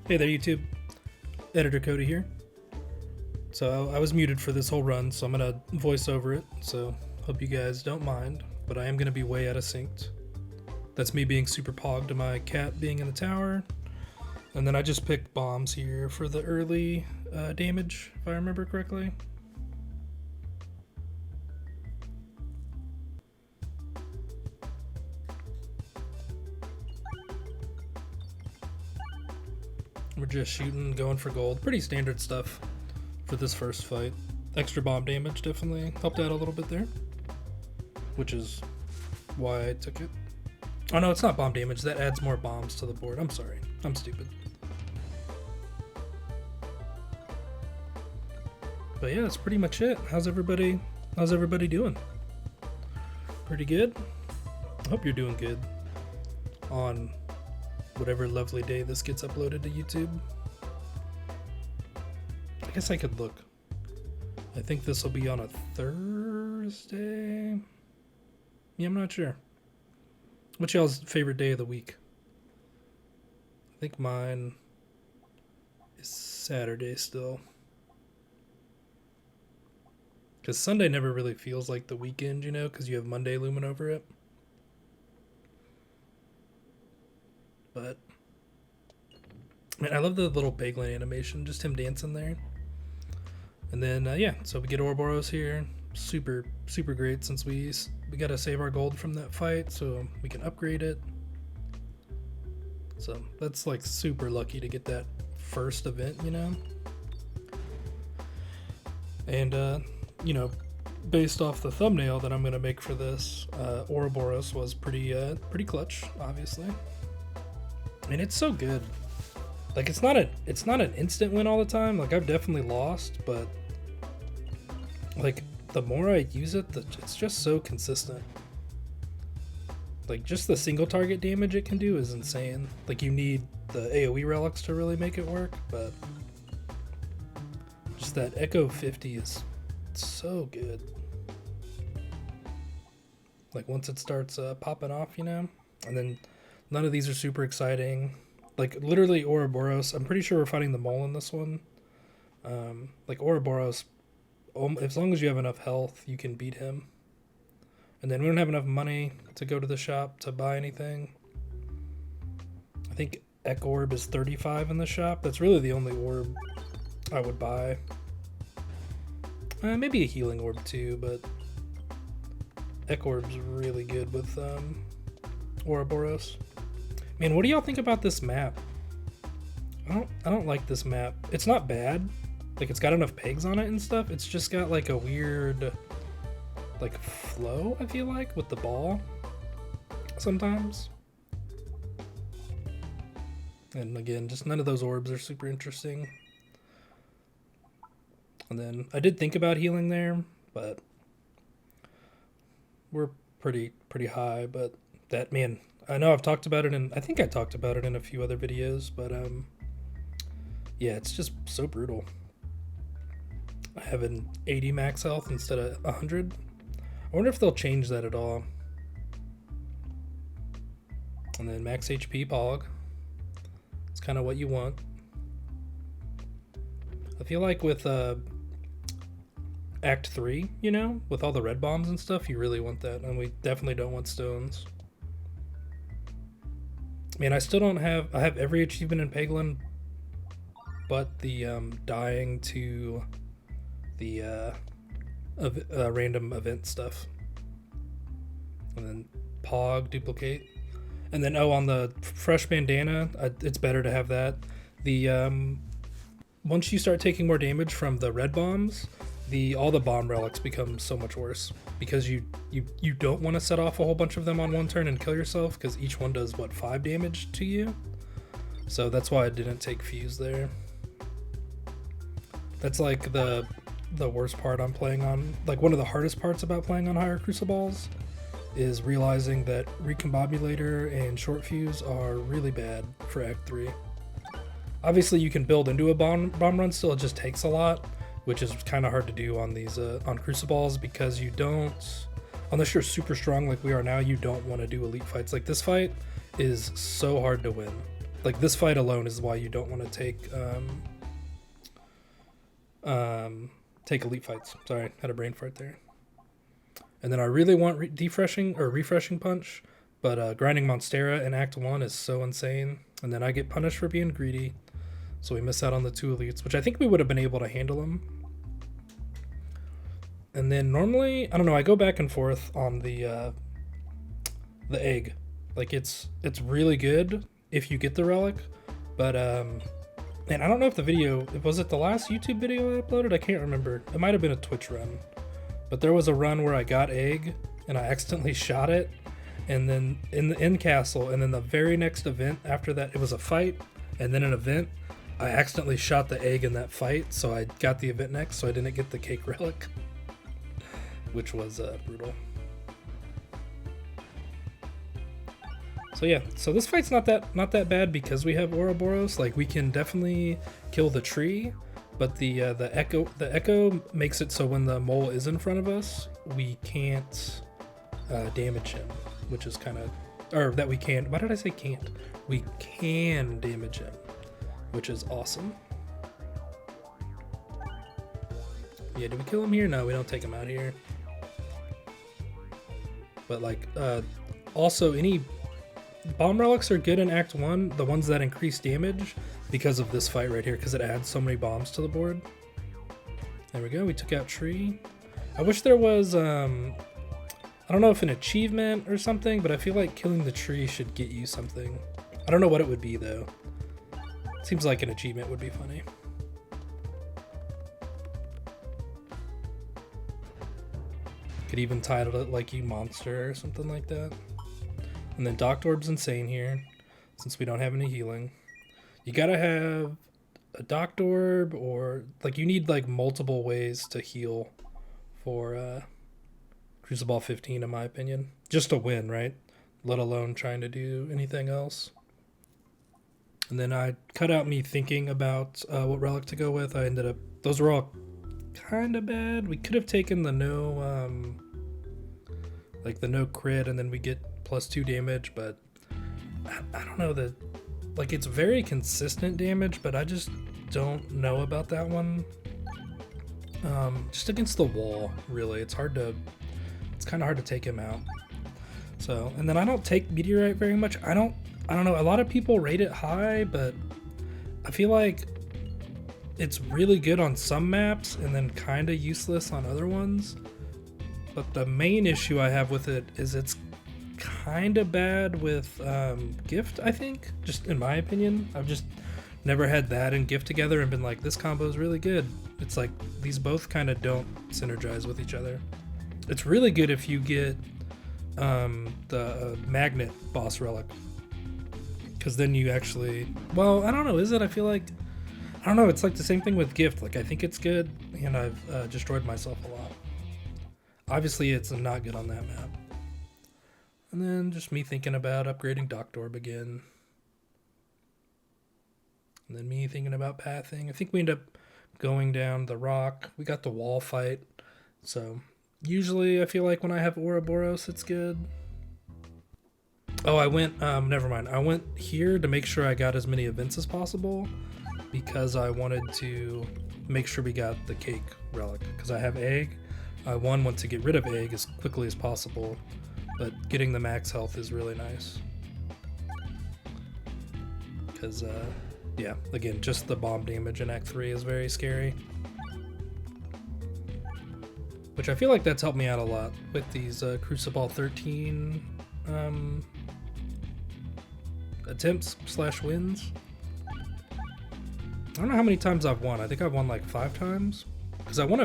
Hey there, YouTube. Editor Cody here. So I was muted for this whole run, so I'm gonna voice over it. So hope you guys don't mind, but I am gonna be way out of sync. That's me being super pogged to my cat being in the tower, and then I just picked bombs here for the early damage, if I remember correctly. We're just shooting, going for gold. Pretty standard stuff for this first fight. Extra bomb damage definitely helped out a little bit there, which is why I took it. Oh no, it's not bomb damage. That adds more bombs to the board. I'm sorry. I'm stupid. But yeah, that's pretty much it. How's everybody doing? Pretty good? I hope you're doing good on whatever lovely day this gets uploaded to YouTube. I guess I could look. I think this will be on a Thursday. Yeah, I'm not sure. What's y'all's favorite day of the week? I think mine is Saturday still. Because Sunday never really feels like the weekend, you know, because you have Monday looming over it. But man, I love the little Peglin animation, just him dancing there. And then yeah, so we get Ouroboros here. Super great, since we gotta save our gold from that fight so we can upgrade it. So that's like super lucky to get that first event, you know. And you know, based off the thumbnail that I'm gonna make for this, Ouroboros was pretty clutch, obviously. And it's so good. Like it's not an instant win all the time. Like I've definitely lost, but like the more I use it, it's just so consistent. Like just the single target damage it can do is insane. Like you need the AoE relics to really make it work, but just that Echo 50 is so good. Like once it starts popping off, you know, and then none of these are super exciting. Like literally Ouroboros, I'm pretty sure we're fighting the mole in this one. Like Ouroboros, as long as you have enough health, you can beat him. And then we don't have enough money to go to the shop to buy anything. I think Ek Orb is 35 in the shop. That's really the only orb I would buy. Maybe a healing orb too, but Ek Orb's really good with Ouroboros. Man, what do y'all think about this map? I don't like this map. It's not bad. Like it's got enough pegs on it and stuff. It's just got like a weird like flow, I feel like, with the ball sometimes. And again, just none of those orbs are super interesting. And then I did think about healing there, but we're pretty high. But that, man, I know I've talked about it, and I think I talked about it in a few other videos, but yeah, it's just so brutal. I have an 80 max health instead of 100. I wonder if they'll change that at all. And then max HP Pog. It's kind of what you want. I feel like with Act 3, you know, with all the red bombs and stuff, you really want that, and we definitely don't want stones. Man, I still don't have... I have every achievement in Peglin, but the dying to the random event stuff. And then Pog, duplicate. And then, oh, on the fresh bandana, it's better to have that. The once you start taking more damage from the red bombs, all the bomb relics become so much worse, because you don't want to set off a whole bunch of them on one turn and kill yourself, because each one does what, 5 damage to you. So that's why I didn't take fuse there. That's like the worst part on playing on, like one of the hardest parts about playing on higher cruciballs is realizing that recombobulator and short fuse are really bad for Act 3. Obviously you can build into a bomb run still, it just takes a lot, which is kind of hard to do on these on cruciballs, because you don't, unless you're super strong like we are now, you don't want to do elite fights. Like this fight is so hard to win. like this fight alone is why you don't want to take elite fights. Sorry, had a brain fart there. And then I really want refreshing punch, but grinding Monstera in Act 1 is so insane. And then I get punished for being greedy, so we miss out on the 2 elites, which I think we would have been able to handle them. And then normally, I don't know, I go back and forth on the egg. Like it's really good if you get the relic, but and I don't know if the video, was it the last YouTube video I uploaded? I can't remember. It might have been a Twitch run, but there was a run where I got egg and I accidentally shot it, and then in the end castle, and then the very next event after that, it was a fight and then an event. I accidentally shot the egg in that fight, so I got the event next, so I didn't get the cake relic, which was brutal. So yeah, so this fight's not that bad because we have Ouroboros. Like we can definitely kill the tree, but the echo makes it so when the mole is in front of us, we can't damage him, which is kind of, or that we can. Why did I say can't? We can damage him, which is awesome. Yeah, do we kill him here? No, we don't take him out here. But like, also any bomb relics are good in Act 1, the ones that increase damage, because of this fight right here, because it adds so many bombs to the board. There we go, we took out tree. I wish there was, I don't know if an achievement or something, but I feel like killing the tree should get you something. I don't know what it would be though. Seems like an achievement would be funny. Could even title it like you monster or something like that. And then Docked Orb's insane here, since we don't have any healing. You gotta have a Docked Orb, or like you need like multiple ways to heal for Cruciball 15 in my opinion. Just to win, right? Let alone trying to do anything else. And then I cut out me thinking about what relic to go with. I ended up, those were all kind of bad. We could have taken the no crit, and then we get +2 damage, but I don't know, that like it's very consistent damage, but I just don't know about that one. Just against the wall, really, it's kind of hard to take him out. So, and then I don't take meteorite very much. I don't know, a lot of people rate it high, but I feel like it's really good on some maps and then kind of useless on other ones. But the main issue I have with it is it's kind of bad with gift, I think, just in my opinion. I've just never had that and gift together and been like, this combo is really good. It's like these both kind of don't synergize with each other. It's really good if you get the magnet boss relic, because then you actually, well, I don't know, is it? I feel like, I don't know, it's like the same thing with gift. Like I think it's good, and I've destroyed myself a lot. Obviously it's not good on that map. And then just me thinking about upgrading Docked Orb again. And then me thinking about pathing. I think we end up going down the rock. We got the wall fight. So usually I feel like when I have Ouroboros, it's good. Oh, I went, never mind. I went here to make sure I got as many events as possible, because I wanted to make sure we got the cake relic, because I have egg. I want to get rid of egg as quickly as possible, but getting the max health is really nice. Because, yeah, again, just the bomb damage in Act 3 is very scary. Which I feel like that's helped me out a lot with these Cruciball 13 attempts/wins. I don't know how many times I've won. I think I've won like 5 times. Because I won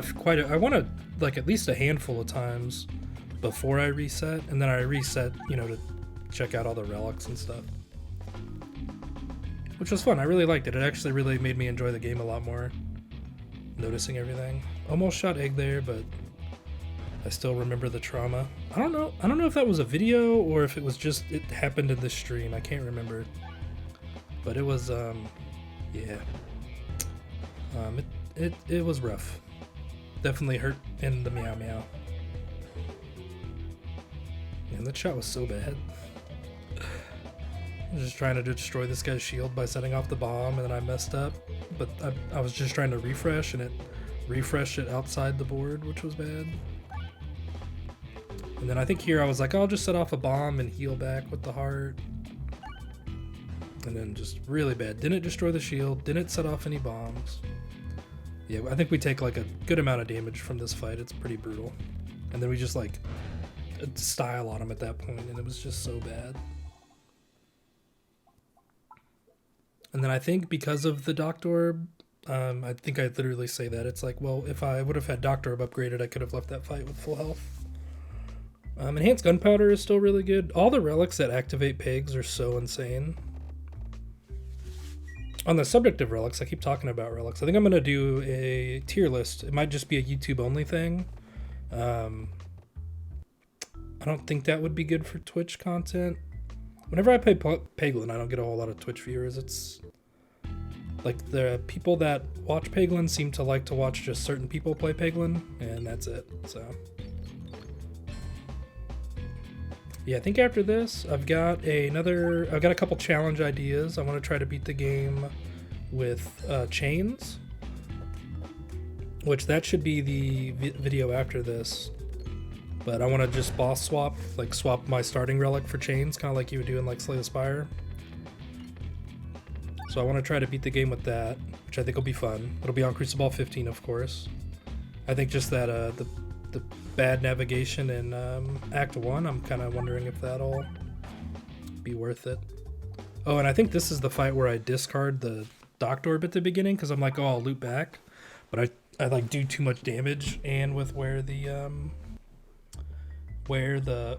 like at least a handful of times before I reset, and then I reset, you know, to check out all the relics and stuff. Which was fun. I really liked it. It actually really made me enjoy the game a lot more. Noticing everything. Almost shot egg there, but I still remember the trauma. I don't know if that was a video or if it was just, it happened in this stream. I can't remember. But it was, yeah. It was rough. Definitely hurt in the meow meow. Man, that shot was so bad. I was just trying to destroy this guy's shield by setting off the bomb, and then I messed up. But I was just trying to refresh, and it refreshed it outside the board, which was bad. And then I think here I was like, I'll just set off a bomb and heal back with the heart. And then just really bad. Didn't destroy the shield, didn't set off any bombs. Yeah, I think we take like a good amount of damage from this fight. It's pretty brutal. And then we just like style on him at that point, and it was just so bad. And then I think because of the Doctor Orb, I think I literally say that. It's like, well, if I would have had Doctor Orb upgraded, I could have left that fight with full health. Enhanced Gunpowder is still really good. All the relics that activate Pegs are so insane. On the subject of relics, I keep talking about relics. I think I'm going to do a tier list. It might just be a YouTube only thing. I don't think that would be good for Twitch content. Whenever I play Peglin, I don't get a whole lot of Twitch viewers. It's like the people that watch Peglin seem to like to watch just certain people play Peglin, and that's it. So yeah, I think after this, I've got a couple challenge ideas. I want to try to beat the game with chains, which that should be the video after this. But I want to just boss swap, like swap my starting relic for chains, kind of like you would do in like Slay the Spire. So I want to try to beat the game with that, which I think will be fun. It'll be on Cruciball 15, of course. I think just that the bad navigation in Act 1, I'm kind of wondering if that'll be worth it. Oh, and I think this is the fight where I discard the Doctor Orb at the beginning, because I'm like, oh, I'll loop back. But I like do too much damage, and with where the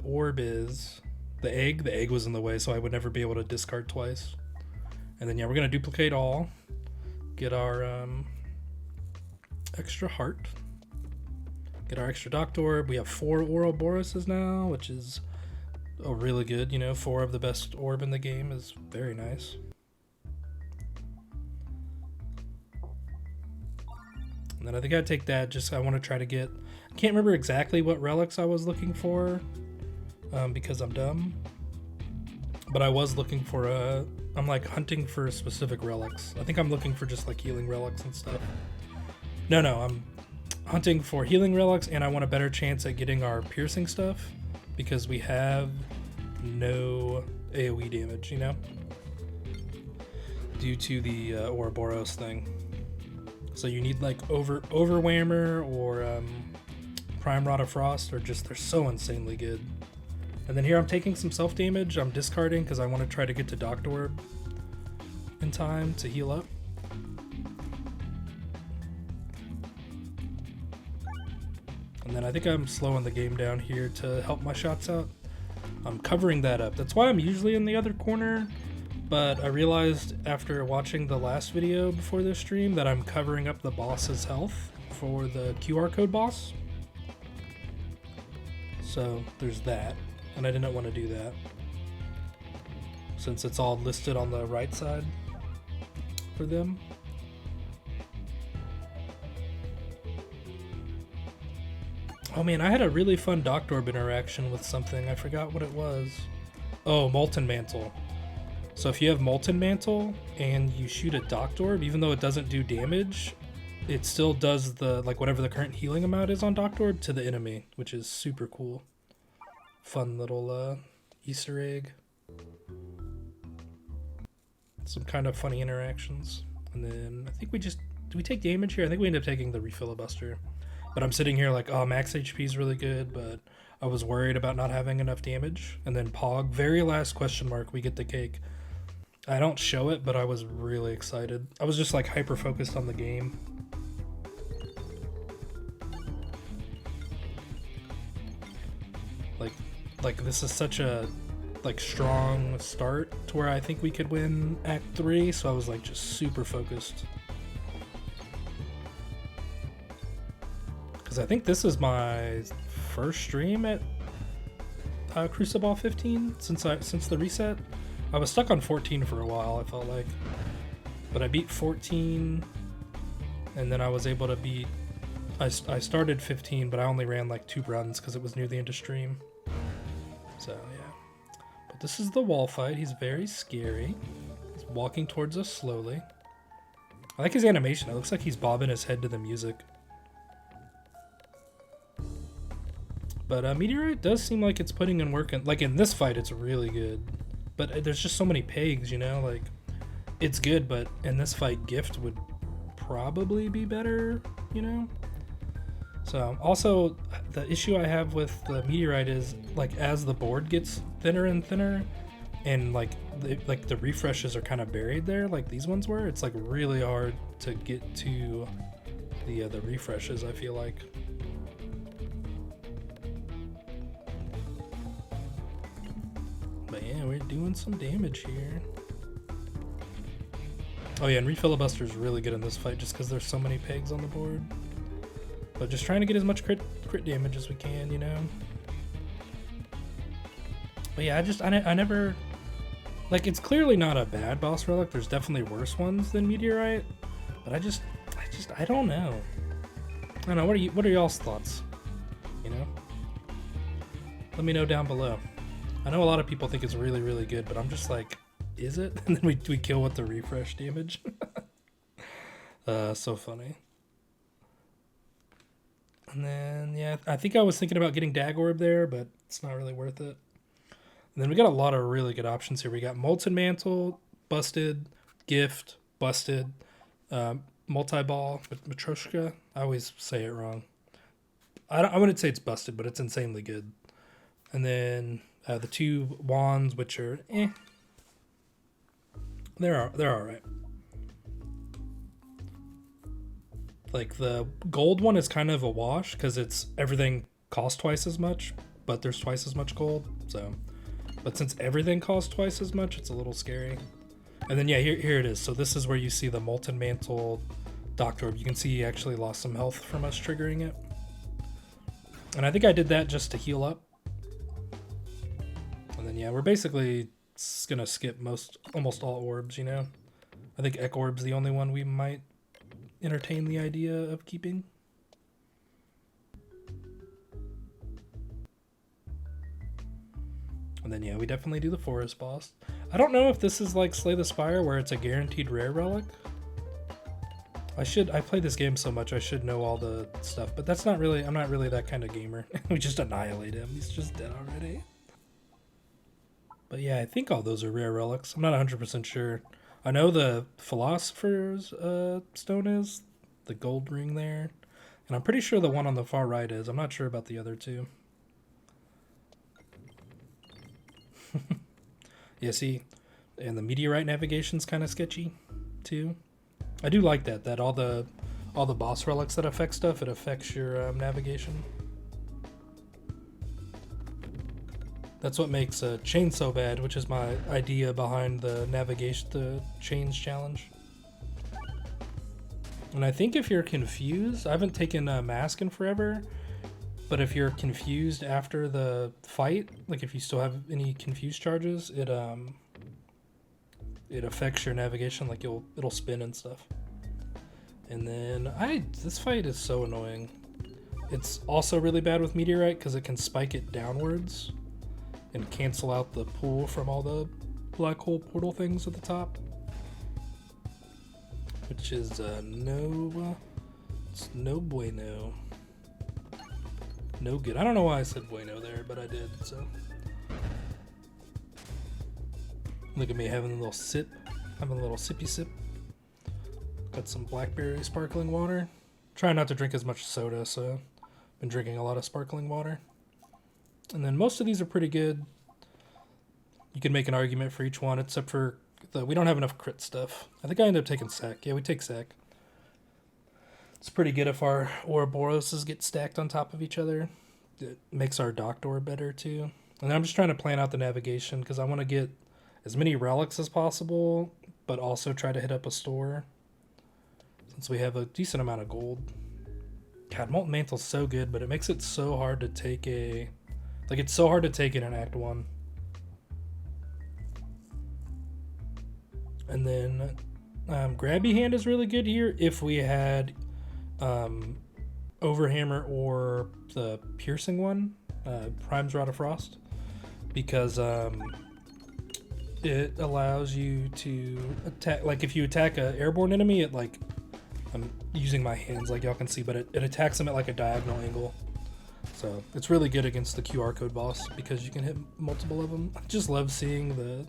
orb is, the egg was in the way, so I would never be able to discard twice. And then yeah, we're gonna duplicate all, get our extra heart, get our extra Doctor Orb. We have 4 Ouroboroses now, which is really good. You know, 4 of the best orb in the game is very nice. And then I think I'd take that. I want to try to get. I can't remember exactly what relics I was looking for, because I'm dumb. But I was looking for I'm like hunting for specific relics. I think I'm looking for just like healing relics and stuff. No, I'm hunting for healing relics, and I want a better chance at getting our piercing stuff, because we have no AoE damage, you know, due to the Ouroboros thing. So you need like Overwhammer or Prime Rod of Frost, or just they're so insanely good. And then here I'm taking some self damage. I'm discarding because I want to try to get to Doctor Orb in time to heal up. And then I think I'm slowing the game down here to help my shots out. I'm covering that up. That's why I'm usually in the other corner, but I realized after watching the last video before this stream that I'm covering up the boss's health for the QR code boss. So there's that, and I didn't want to do that since it's all listed on the right side for them. Oh man, I had a really fun Doctor Orb interaction with something. I forgot what it was. Oh, Molten Mantle. So if you have Molten Mantle and you shoot a Doctor Orb, even though it doesn't do damage, it still does the, like, whatever the current healing amount is on Doctor Orb to the enemy, which is super cool. Fun little Easter egg. Some kind of funny interactions. And then I think do we take damage here? I think we end up taking the Refilibuster. But I'm sitting here like, oh, max HP is really good, but I was worried about not having enough damage. And then Pog, very last question mark, we get the cake. I don't show it, but I was really excited. I was just like hyper focused on the game. Like this is such a like strong start to where I think we could win Act 3, so I was like just super focused. Because I think this is my first stream at Cruciball 15 since the reset. I was stuck on 14 for a while, I felt like, but I beat 14, and then I was able to beat. I started 15, but I only ran like 2 runs because it was near the end of stream. So yeah, But this is the wall fight. He's very scary. He's walking towards us slowly. I like his animation. It looks like he's bobbing his head to the music. But Meteorite does seem like it's putting in work. Like in this fight, it's really good. But there's just so many pegs, you know? Like, it's good, but in this fight, Gift would probably be better, you know? So, also, the issue I have with the Meteorite is, like, as the board gets thinner and thinner, and, like, the refreshes are kind of buried there, like these ones were, it's, like, really hard to get to the refreshes, I feel like. But yeah, we're doing some damage here. Oh yeah, and Refilibuster is really good in this fight just because there's so many pegs on the board. But just trying to get as much crit damage as we can, you know? But yeah, I never... Like, it's clearly not a bad boss relic. There's definitely worse ones than Meteorite. But I don't know. I don't know, what are y'all's thoughts? You know? Let me know down below. I know a lot of people think it's really, really good, but I'm just like, is it? And then we kill with the refresh damage. So funny. And then, yeah, I think I was thinking about getting Dag Orb there, but it's not really worth it. And then we got a lot of really good options here. We got Molten Mantle, Busted, Gift, Busted, Multi-Ball, Matryoshka. I always say it wrong. I wouldn't say it's busted, but it's insanely good. And then the two wands, which are they're all right. Like the gold one is kind of a wash because it's everything costs twice as much, but there's twice as much gold. So, but since everything costs twice as much, it's a little scary. And then yeah, here it is. So this is where you see the Molten Mantle Doctor Orb. You can see he actually lost some health from us triggering it. And I think I did that just to heal up. And then yeah, we're basically gonna skip almost all orbs, you know? I think Ek Orb's the only one we might entertain the idea of keeping. And then yeah, we definitely do the forest boss. I don't know if this is like Slay the Spire where it's a guaranteed rare relic. I play this game so much I should know all the stuff, but that's not really, I'm not really that kind of gamer. We just annihilate him. He's just dead already. But yeah, I think all those are rare relics. I'm not 100% sure. I know the Philosopher's Stone is, the gold ring there. And I'm pretty sure the one on the far right is. I'm not sure about the other two. Yeah, see, and the Meteorite navigation's kind of sketchy too. I do like that all the boss relics that affect stuff, it affects your navigation. That's what makes chain so bad, which is my idea behind the navigation, the chains challenge. And I think if you're confused, I haven't taken a mask in forever, but if you're confused after the fight, like if you still have any confused charges, it affects your navigation, like it'll spin and stuff. And then this fight is so annoying. It's also really bad with Meteorite because it can spike it downwards and cancel out the pool from all the black hole portal things at the top, which is it's no bueno. No good. I don't know why I said bueno there, but I did, so. Look at me having a little sip. Having a little sippy sip. Got some blackberry sparkling water. Try not to drink as much soda, so been drinking a lot of sparkling water. And then most of these are pretty good. You can make an argument for each one, except for we don't have enough crit stuff. I think I ended up taking Sack. Yeah, we take Sack. It's pretty good if our Ouroboroses get stacked on top of each other. It makes our Doctor better too. And I'm just trying to plan out the navigation because I want to get as many relics as possible, but also try to hit up a store since we have a decent amount of gold. God, Molten Mantle's so good, but it makes it so hard to take it's so hard to take in an Act 1. And then Grabby Hand is really good here if we had Overhammer or the piercing one, Prime's Rod of Frost, because it allows you to attack, like if you attack an airborne enemy, it like, I'm using my hands like y'all can see, but it attacks them at like a diagonal angle. So it's really good against the QR code boss because you can hit multiple of them. I just love seeing the,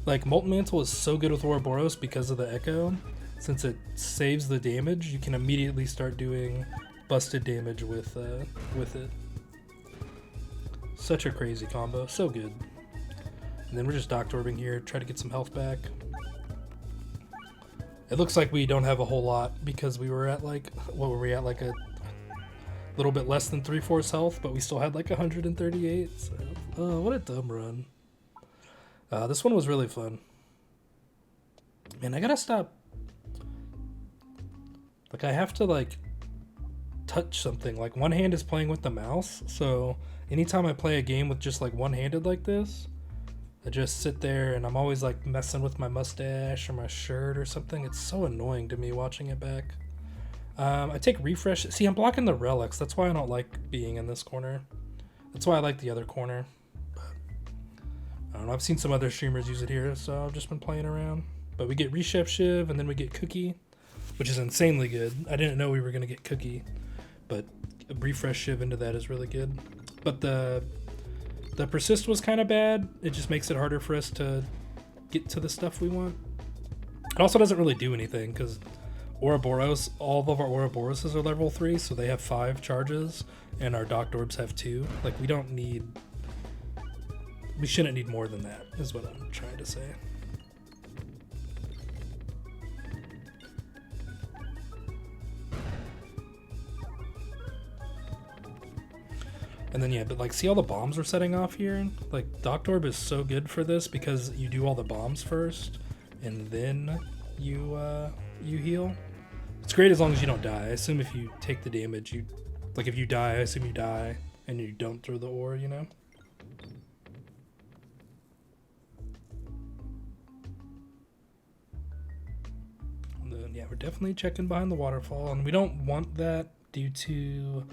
like Molten Mantle is so good with Ouroboros because of the echo. Since it saves the damage, you can immediately start doing busted damage with it. Such a crazy combo, so good. And then we're just Doctorbing here, try to get some health back. It looks like we don't have a whole lot because we were at like, what were we at, like a little bit less than 3/4 health, but we still had like 138. So, oh, what a dumb run. This one was really fun. Man, I gotta stop. Like I have to like touch something. Like one hand is playing with the mouse, so anytime I play a game with just like one-handed like this, I just sit there and I'm always like messing with my mustache or my shirt or something. It's so annoying to me watching it back. I take refresh. See, I'm blocking the relics. That's why I don't like being in this corner. That's why I like the other corner. But I don't know. I've seen some other streamers use it here, so I've just been playing around. But we get Rechef Shiv and then we get Cookie, which is insanely good. I didn't know we were going to get Cookie, but a refresh Shiv into that is really good. But the persist was kind of bad. It just makes it harder for us to get to the stuff we want. It also doesn't really do anything because Ouroboros, all of our Ouroboroses are level 3, so they have 5 charges, and our Doctorbs have 2. Like, we shouldn't need more than that, is what I'm trying to say. And then yeah, but like see all the bombs we're setting off here? Like Doctorb is so good for this because you do all the bombs first and then you heal. It's great as long as you don't die. I assume if you take the damage, like if you die, I assume you die and you don't throw the ore, you know? And then yeah, we're definitely checking behind the waterfall, and we don't want that due to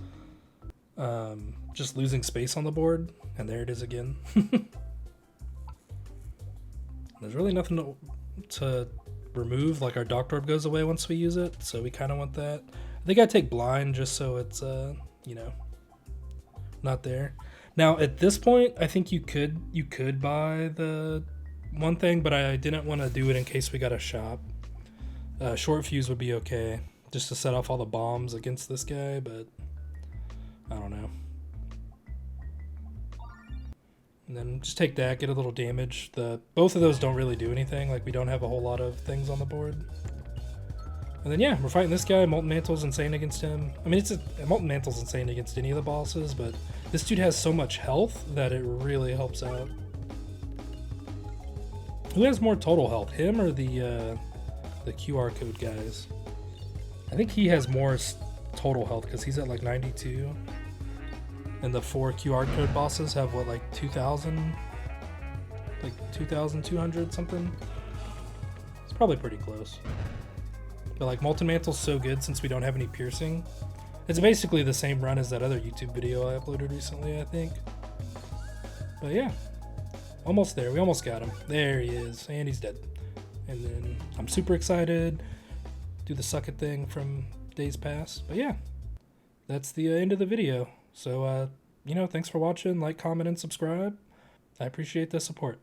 just losing space on the board, and there it is again. There's really nothing to remove, like our Doctorb goes away once we use it, so we kind of want that. I think I take blind just so it's, you know, not there. Now at this point, I think you could buy the one thing, but I didn't want to do it in case we got a shop. Short fuse would be okay, just to set off all the bombs against this guy, but I don't know. And then just take that, get a little damage. Both of those don't really do anything. Like we don't have a whole lot of things on the board. And then yeah, we're fighting this guy. Molten Mantle's insane against him. I mean, Molten Mantle's insane against any of the bosses, but this dude has so much health that it really helps out. Who has more total health, him or the QR code guys? I think he has more total health because he's at like 92. And the 4 QR code bosses have what, like 2,000? Like 2,200 something? It's probably pretty close. But like Molten Mantle's so good since we don't have any piercing. It's basically the same run as that other YouTube video I uploaded recently, I think. But yeah, almost there. We almost got him. There he is, and he's dead. And then I'm super excited. Do the suck it thing from days past. But yeah, that's the end of the video. So, you know, thanks for watching. Like, comment, and subscribe. I appreciate the support.